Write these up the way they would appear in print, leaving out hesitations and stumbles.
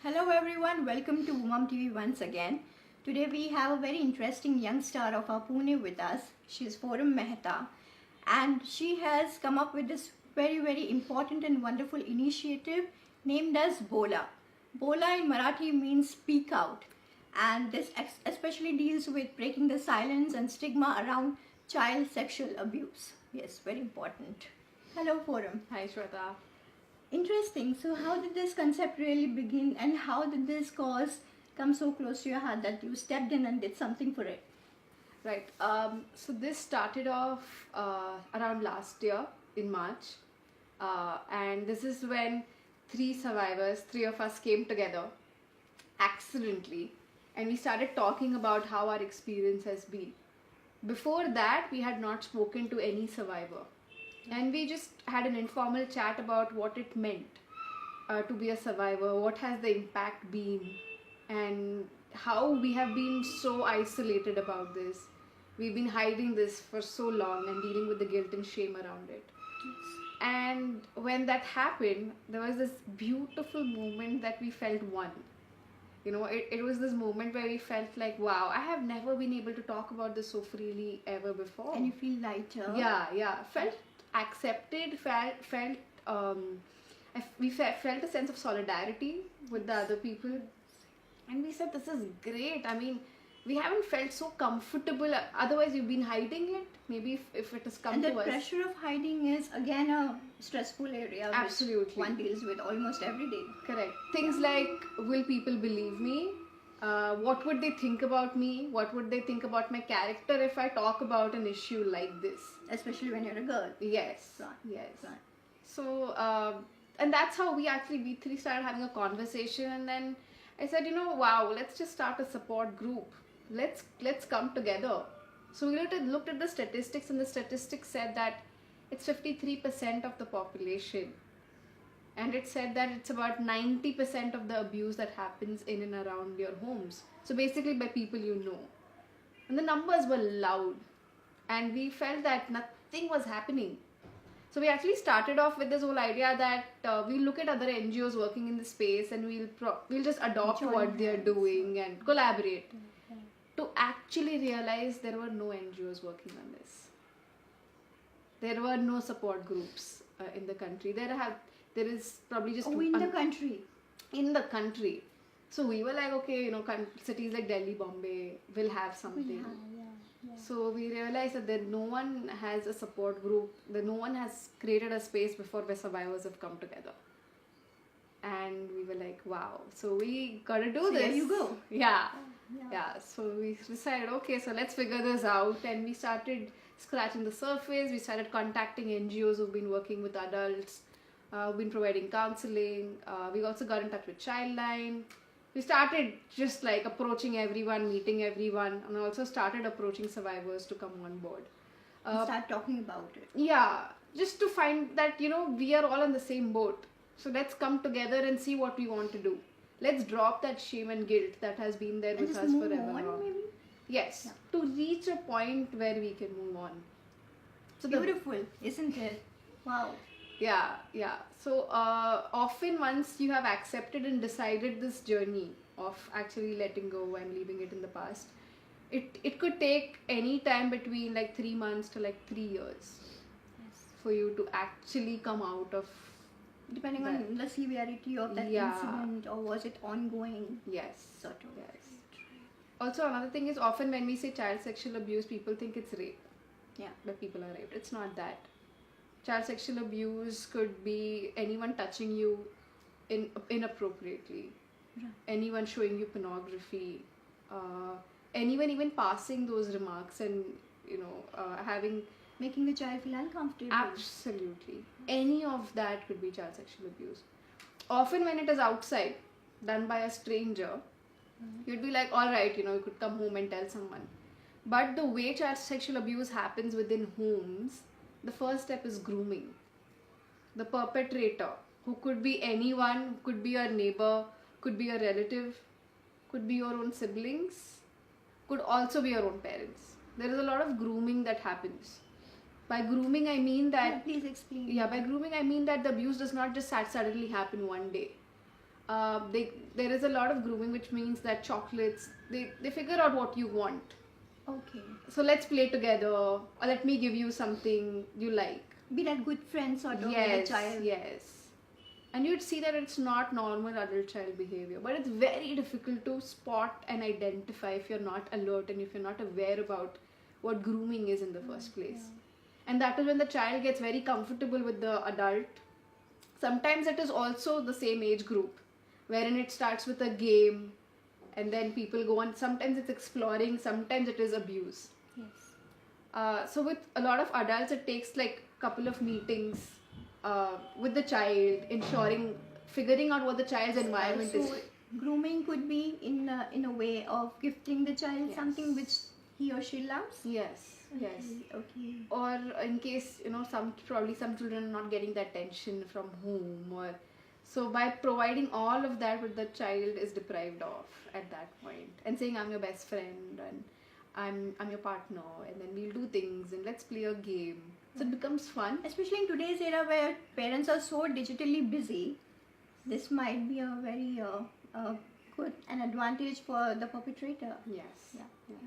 Hello everyone, welcome to Foram TV once again. Today we have a very interesting young star of our Pune with us. She is Foram Mehta and she has come up with this very important and wonderful initiative named as Bola. Bola in Marathi means speak out, and this especially deals with breaking the silence and stigma around child sexual abuse. Yes, very important. Hello Foram. Hi Shweta. Interesting. So, how did this concept really begin, and how did this cause come so close to your heart that you stepped in and did something for it? Right. So this started off around last year in March, and this is when three of us came together accidentally, and we started talking about how our experience has been. Before that, we had not spoken to any survivor, and we just had an informal chat about what it meant to be a survivor, what has the impact been, and how we have been so isolated about this. We've been hiding this for so long and dealing with the guilt and shame around it. And when that happened, there was this beautiful moment that we felt one. It was this moment where we felt like, wow, I have never been able to talk about this so freely ever before. And you feel lighter. Yeah. Felt accepted, we felt a sense of solidarity with the other people, and we said, this is great. I mean, we haven't felt so comfortable, otherwise we've been hiding it. Maybe if it has come and to the us. pressure of hiding is again a stressful area. Absolutely. Which one deals with almost every day. Correct. Things like, will people believe me? What would they think about me? What would they think about my character if I talk about an issue like this? Especially when you're a girl. Yes. Right. Yes. Right. So, and that's how we three started having a conversation, and then I said, wow, let's just start a support group. Let's come together. So we looked at the statistics, and the statistics said that it's 53% of the population. And it said that it's about 90% of the abuse that happens in and around your homes. So basically by people you know. And the numbers were loud. And we felt that nothing was happening. So we actually started off with this whole idea that we'll look at other NGOs working in the space, and we'll just adopt what they're doing and collaborate. To actually realize there were no NGOs working on this. There were no support groups in the country. There is probably just in the country. In the country. So we were like, okay, cities like Delhi, Bombay will have something. Yeah. So we realized that no one has a support group, that no one has created a space before where survivors have come together. And we were like, wow, so we gotta do this. There you go. Yeah. So we decided, okay, so let's figure this out, and we started scratching the surface. We started contacting NGOs who've been working with adults, been providing counseling. We also got in touch with Childline. We started just like approaching everyone, meeting everyone, and also started approaching survivors to come on board. Start talking about it. Yeah, just to find that, we are all on the same boat. So let's come together and see what we want to do. Let's drop that shame and guilt that has been there with us forever. Maybe? Yes, to reach a point where we can move on. So beautiful, isn't it? Wow. Yeah. So often once you have accepted and decided this journey of actually letting go and leaving it in the past, it could take any time between like 3 months to like 3 years for you to actually come out of. Depending on the severity of that incident, or was it ongoing? Yes. Sort of. Yes. Also, another thing is, often when we say child sexual abuse, people think it's rape. Yeah. That people are raped. It's not that. Child sexual abuse could be anyone touching you inappropriately, Right. anyone showing you pornography, anyone even passing those remarks and Making the child feel uncomfortable. Absolutely. Any of that could be child sexual abuse. Often when it is outside, done by a stranger, you'd be like, all right, you could come home and tell someone. But the way child sexual abuse happens within homes, the first step is grooming. The perpetrator, who could be anyone, could be your neighbor, could be a relative, could be your own siblings, could also be your own parents. There is a lot of grooming that happens. By grooming, I mean that... Please explain. Yeah, by grooming, I mean that the abuse does not just suddenly happen one day. there is a lot of grooming, which means that chocolates, they figure out what you want. Okay. So let's play together, or let me give you something you like. Be that good friend sort of with a Yes, child. yes. And you'd see that it's not normal adult child behavior, but it's very difficult to spot and identify if you're not alert and if you're not aware about what grooming is in the first place. And that is when the child gets very comfortable with the adult. Sometimes it is also the same age group, wherein it starts with a game and then people go on. Sometimes it's exploring, sometimes it is abuse. Yes. So with a lot of adults, it takes like a couple of meetings with the child, figuring out what the child's environment is. So grooming could be in a way of gifting the child Yes. something which he or she loves. Yes, yes. Okay. Or in case some children are not getting that attention from home, or so by providing all of that, what the child is deprived of at that point, and saying I'm your best friend and I'm your partner, and then we'll do things and let's play a game. So it becomes fun. Especially in today's era where parents are so digitally busy, this might be a very good an advantage for the perpetrator. Yes. Yeah. Yes.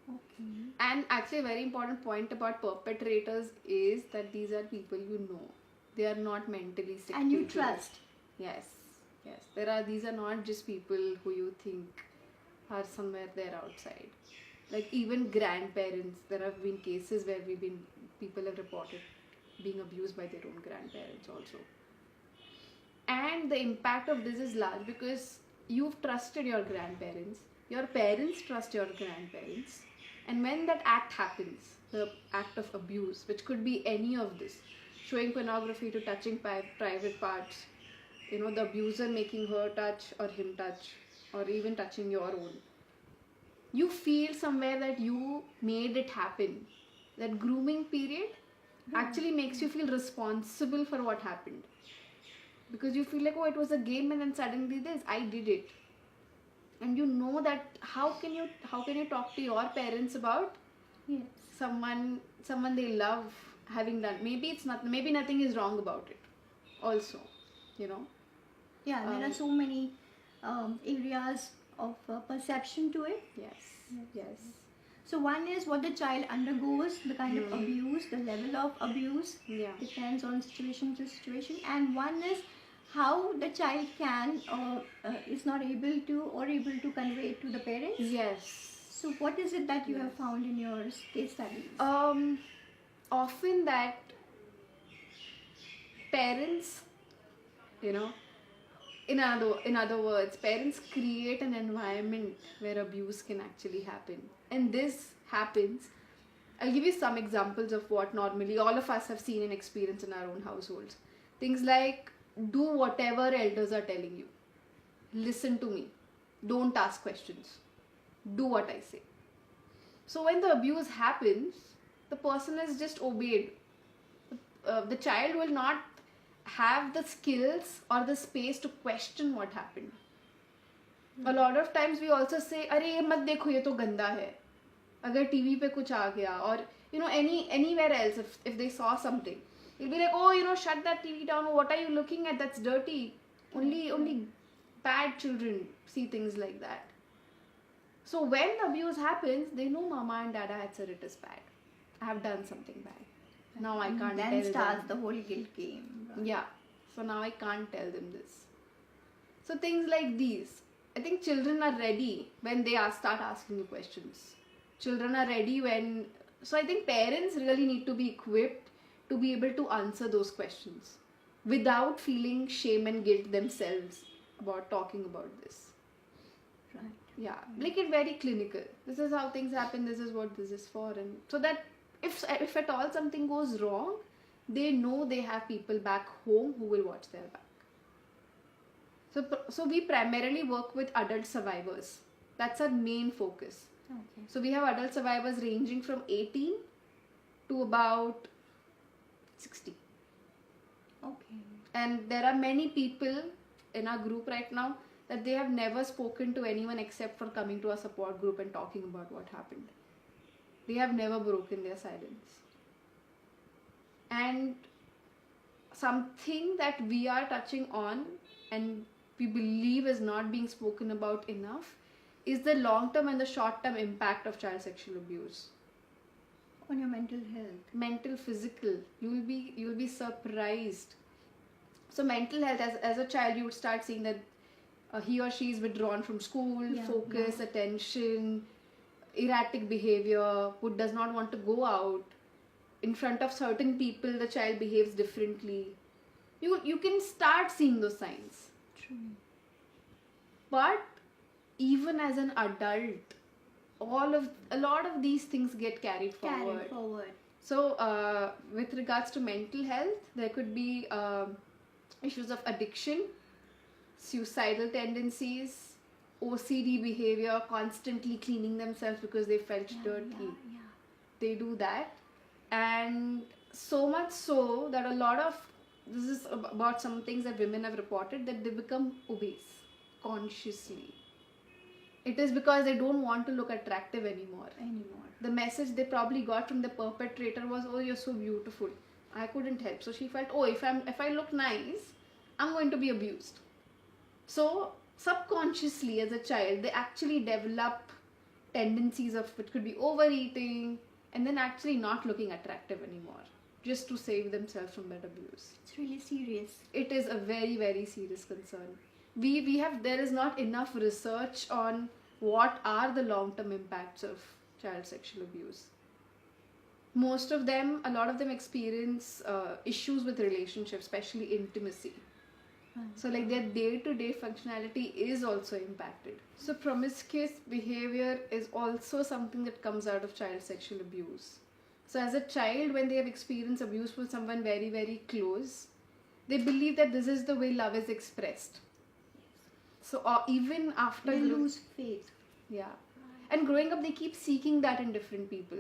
Okay. And actually, a very important point about perpetrators is that these are people you know. They are not mentally sick. And you people. trust. Yes. Yes. These are not just people who you think are somewhere there outside. Like even grandparents, there have been cases where people have reported being abused by their own grandparents also. And the impact of this is large because you've trusted your grandparents, your parents trust your grandparents, and when that act happens, the act of abuse, which could be any of this, showing pornography to touching private parts, the abuser making her touch or him touch, or even touching your own, you feel somewhere that you made it happen. That grooming period actually makes you feel responsible for what happened, because you feel like, oh, it was a game and then suddenly this, I did it. And you know that how can you talk to your parents about Yes. someone they love having done, maybe nothing is wrong about it also. Yeah, there are so many areas of perception to it. Yes. So one is what the child undergoes, the kind of abuse, the level of abuse. Yeah. Depends on situation to situation. And one is how the child can or is not able to convey it to the parents. Yes. So what is it that you have found in your case studies? Often that parents, in other words, parents create an environment where abuse can actually happen. And this happens. I'll give you some examples of what normally all of us have seen and experienced in our own households. Things like, do whatever elders are telling you. Listen to me. Don't ask questions. Do what I say. So when the abuse happens, the person is just obeyed. The child will not have the skills or the space to question what happened. A lot of times we also say, अरे ये मत देखो, ये तो गंदा है. अगर TV पे कुछ आ गया, or anywhere else, if they saw something, you'll be like, oh, shut that TV down. What are you looking at? That's dirty. Only bad children see things like that. So when the abuse happens, they know mama and dada had said it is bad. I have done something bad. Now I can't then tell starts them. the whole guilt game. Yeah. So now I can't tell them this. So things like these. I think children are ready when they start asking you questions. Children are ready when... So I think parents really need to be equipped to be able to answer those questions without feeling shame and guilt themselves about talking about this. Right. Yeah, make it very clinical. This is how things happen. This is what this is for, and so that if at all something goes wrong, they know they have people back home who will watch their back. So we primarily work with adult survivors. That's our main focus. Okay. So we have adult survivors ranging from 18 to about 60. Okay. And there are many people in our group right now that they have never spoken to anyone except for coming to our support group and talking about what happened. They have never broken their silence. And something that we are touching on and we believe is not being spoken about enough is the long term and the short term impact of child sexual abuse. On your mental health. Mental, physical, you'll be surprised. So mental health, as a child you would start seeing that he or she is withdrawn from school, focus, attention, erratic behavior, who does not want to go out. In front of certain people the child behaves differently. You can start seeing those signs. True. But even as an adult, a lot of these things get carried forward. So with regards to mental health, there could be issues of addiction, suicidal tendencies, OCD behavior, constantly cleaning themselves because they felt dirty. They do that. And so much so that a lot of, this is about some things that women have reported, that they become obese consciously. It is because they don't want to look attractive anymore. The message they probably got from the perpetrator was, oh, you're so beautiful. I couldn't help. So she felt, oh, if I look nice, I'm going to be abused. So subconsciously as a child, they actually develop tendencies of, it could be overeating, and then actually not looking attractive anymore, just to save themselves from that abuse. It's really serious. It is a very, very serious concern. There is not enough research on what are the long-term impacts of child sexual abuse. A lot of them experience issues with relationships, especially intimacy. So like their day-to-day functionality is also impacted. So promiscuous behavior is also something that comes out of child sexual abuse. So as a child, when they have experienced abuse from someone very, very close, they believe that this is the way love is expressed. So even after... They lose faith. Yeah. And growing up, they keep seeking that in different people.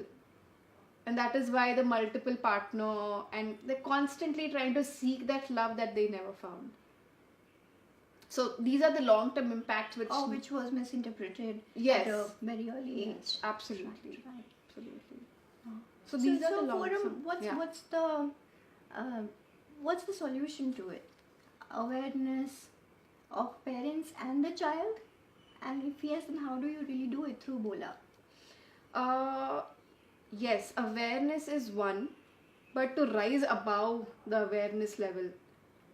And that is why the multiple partner, and they're constantly trying to seek that love that they never found. So these are the long-term impacts which was misinterpreted yes, at a very early age. Absolutely. Right. Absolutely. So these are the long-term. What's the solution to it? Awareness of parents and the child? And if yes, then how do you really do it through Bola? Yes, awareness is one, but to rise above the awareness level,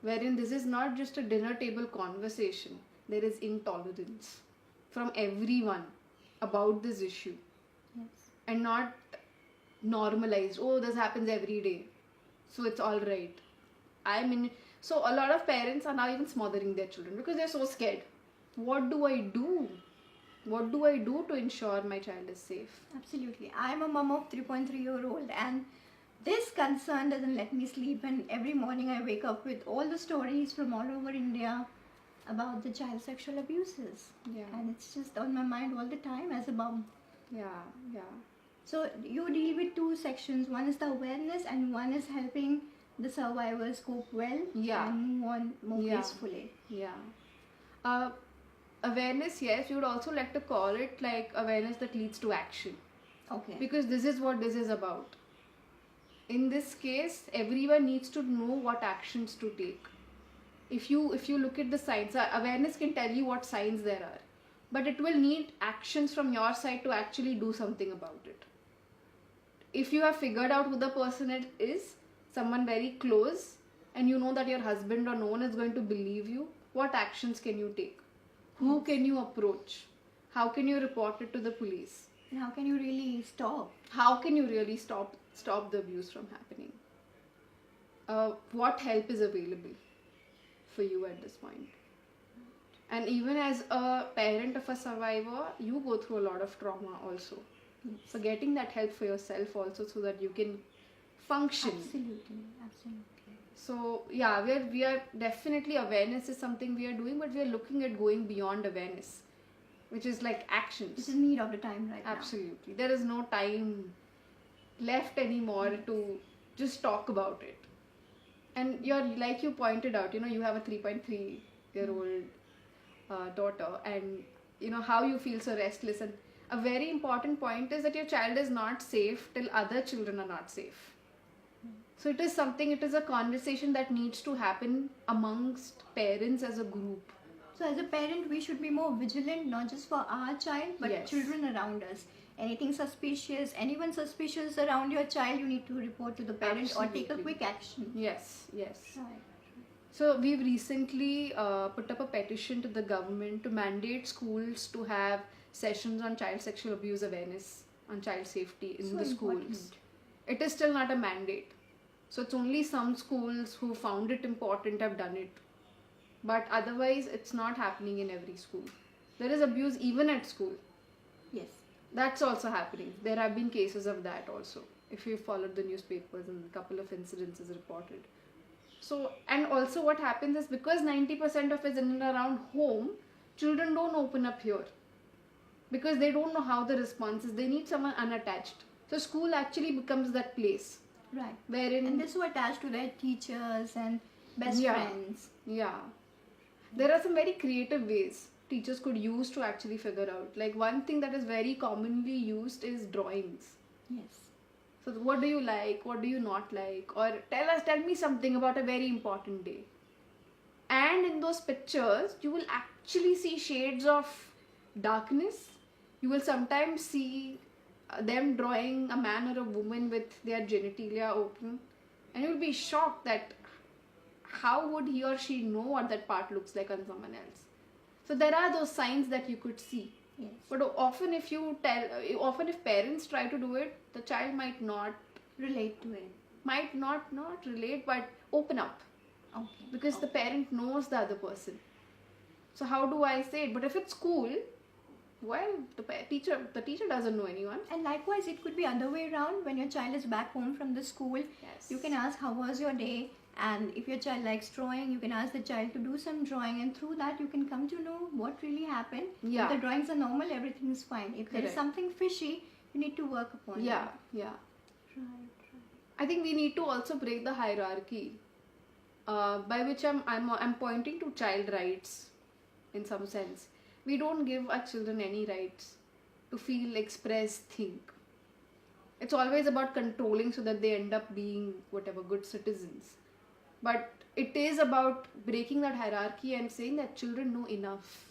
wherein this is not just a dinner table conversation, there is intolerance from everyone about this issue. Yes. And not normalized, oh, this happens every day, so it's all right. So a lot of parents are now even smothering their children because they're so scared. What do I do? What do I do to ensure my child is safe? Absolutely. I'm a mom of 3.3-year-old, and this concern doesn't let me sleep, and every morning I wake up with all the stories from all over India about the child sexual abuses. Yeah. And it's just on my mind all the time as a mom. Yeah. So you deal with two sections. One is the awareness and one is helping the survivors cope well and move on more gracefully. Yeah. Awareness, yes. We would also like to call it like awareness that leads to action. Okay. Because this is what this is about. In this case, everyone needs to know what actions to take. If you look at the signs, awareness can tell you what signs there are. But it will need actions from your side to actually do something about it. If you have figured out who the person is, someone very close, and you know that your husband or no one is going to believe you, what actions can you take? Who can you approach? How can you report it to the police? And how can you really stop? How can you really stop the abuse from happening? What help is available for you at this point? And even as a parent of a survivor, you go through a lot of trauma also. Yes. So getting that help for yourself also, so that you can function. Absolutely. So yeah, we are definitely, awareness is something we are doing, but we are looking at going beyond awareness, which is like actions. It's in need of the time right Absolutely. There is no time left anymore to just talk about it. And you're, like you pointed out, you have a 3.3-year-old daughter, and how you feel so restless. And a very important point is that your child is not safe till other children are not safe. So it is a conversation that needs to happen amongst parents as a group. So as a parent, we should be more vigilant, not just for our child, but Yes. children around us. Anything suspicious, anyone suspicious around your child, you need to report to the parent or take a Absolutely. quick action. Yes, yes. Right. So we've recently put up a petition to the government to mandate schools to have sessions on child sexual abuse awareness, on child safety in So the schools. important. It is still not a mandate. So it's only some schools who found it important have done it. But otherwise, it's not happening in every school. There is abuse even at school. Yes. That's also happening. There have been cases of that also. If you followed the newspapers, and a couple of incidences reported. So, and also what happens is because 90% of it is in and around home, children don't open up here. Because they don't know how the response is. They need someone unattached. So school actually becomes that place. Right. Wherein... And they're so attached to their teachers and best Yeah. friends. Yeah. There are some very creative ways teachers could use to actually figure out. Like one thing that is very commonly used is drawings. Yes. So what do you like? What do you not like? Or tell me something about a very important day. And in those pictures, you will actually see shades of darkness. You will sometimes see them drawing a man or a woman with their genitalia open. And you will be shocked that how would he or she know what that part looks like on someone else. So there are those signs that you could see. Yes. But often if parents try to do it, the child might not Relate to it. relate, but open up. Okay. Because the parent knows the other person. So how do I say it? But if it's school, well, the teacher doesn't know anyone. And likewise, it could be other way around. When your child is back home from the school, Yes. you can ask how was your day, and if your child likes drawing, you can ask the child to do some drawing, and through that you can come to know what really happened. Yeah. If the drawings are normal, everything is fine. If there is Correct. something fishy, you need to work upon Yeah, it. yeah. Right. I think we need to also break the hierarchy, by which I'm pointing to child rights, in some sense. We don't give our children any rights to feel, express, think. It's always about controlling so that they end up being whatever good citizens. But it is about breaking that hierarchy and saying that children know enough.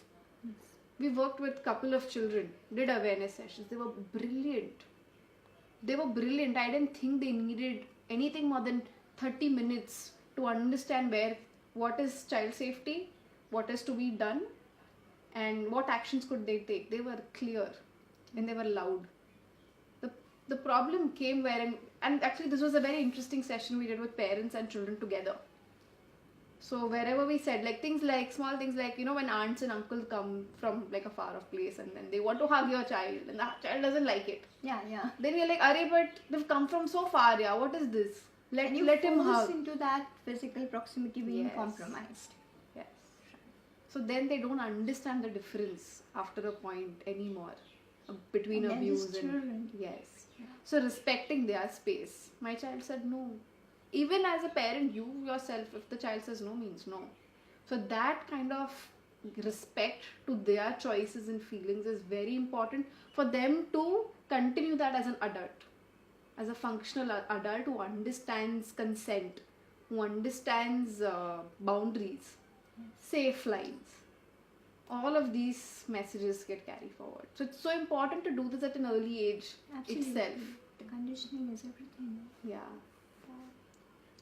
Yes. We worked with a couple of children, did awareness sessions. They were brilliant. I didn't think they needed anything more than 30 minutes to understand what is child safety, what is to be done, and what actions could they take. They were clear and they were loud. The problem came and actually this was a very interesting session we did with parents and children together. So wherever we said small things like, when aunts and uncles come from like a far off place and then they want to hug your child and the child doesn't like it. Yeah, yeah. Then we're like, Arey, but they've come from so far, yeah, what is this? Let him force hug. into that physical proximity being Yes. compromised. Yes. So then they don't understand the difference after a point anymore between And then abuse these and... children. Yes. So respecting their space. My child said no. Even as a parent, you yourself, if the child says no, means no. So that kind of respect to their choices and feelings is very important for them to continue that as an adult, as a functional adult who understands consent, who understands boundaries, safe lines. All of these messages get carried forward. So it's so important to do this at an early age Absolutely. itself. The conditioning is everything. Yeah.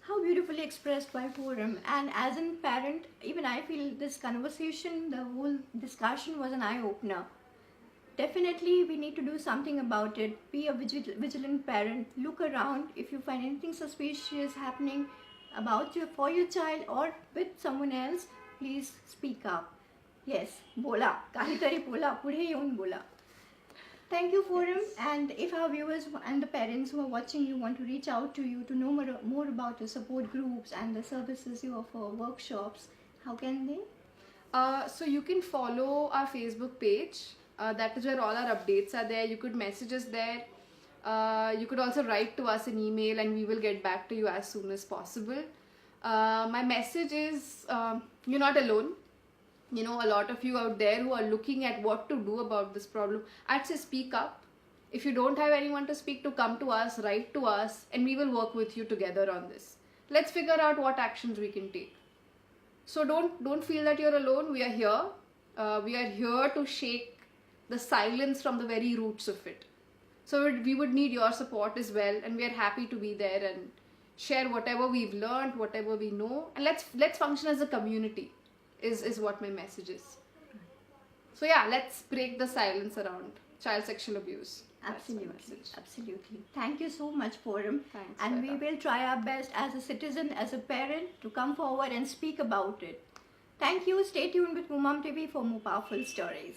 How beautifully expressed by Foram. And as a parent, even I feel this conversation, the whole discussion was an eye-opener. Definitely we need to do something about it. Be a vigilant parent. Look around. If you find anything suspicious happening for your child or with someone else, please speak up. Yes, Bola. Kahitari bola, pudhe yeun bola. Thank you, Foram. Yes. And if our viewers and the parents who are watching you want to reach out to you to know more about your support groups and the services you offer, workshops, how can they? So you can follow our Facebook page. That is where all our updates are there. You could message us there. You could also write to us an email and we will get back to you as soon as possible. My message is, you're not alone. A lot of you out there who are looking at what to do about this problem, I'd say speak up. If you don't have anyone to speak to, come to us, write to us, and we will work with you together on this. Let's figure out what actions we can take. So don't feel that you're alone. We are here. We are here to shake the silence from the very roots of it. So we would need your support as well, and we are happy to be there and share whatever we've learned, whatever we know, and let's function as a community. Is what my message is. So yeah, let's break the silence around child sexual abuse. That's my Absolutely, message. absolutely. Thank you so much, Foram. Thanks, And we Shweta. will try our best as a citizen, as a parent, to come forward and speak about it. Thank you. Stay tuned with Mumam TV for more powerful stories.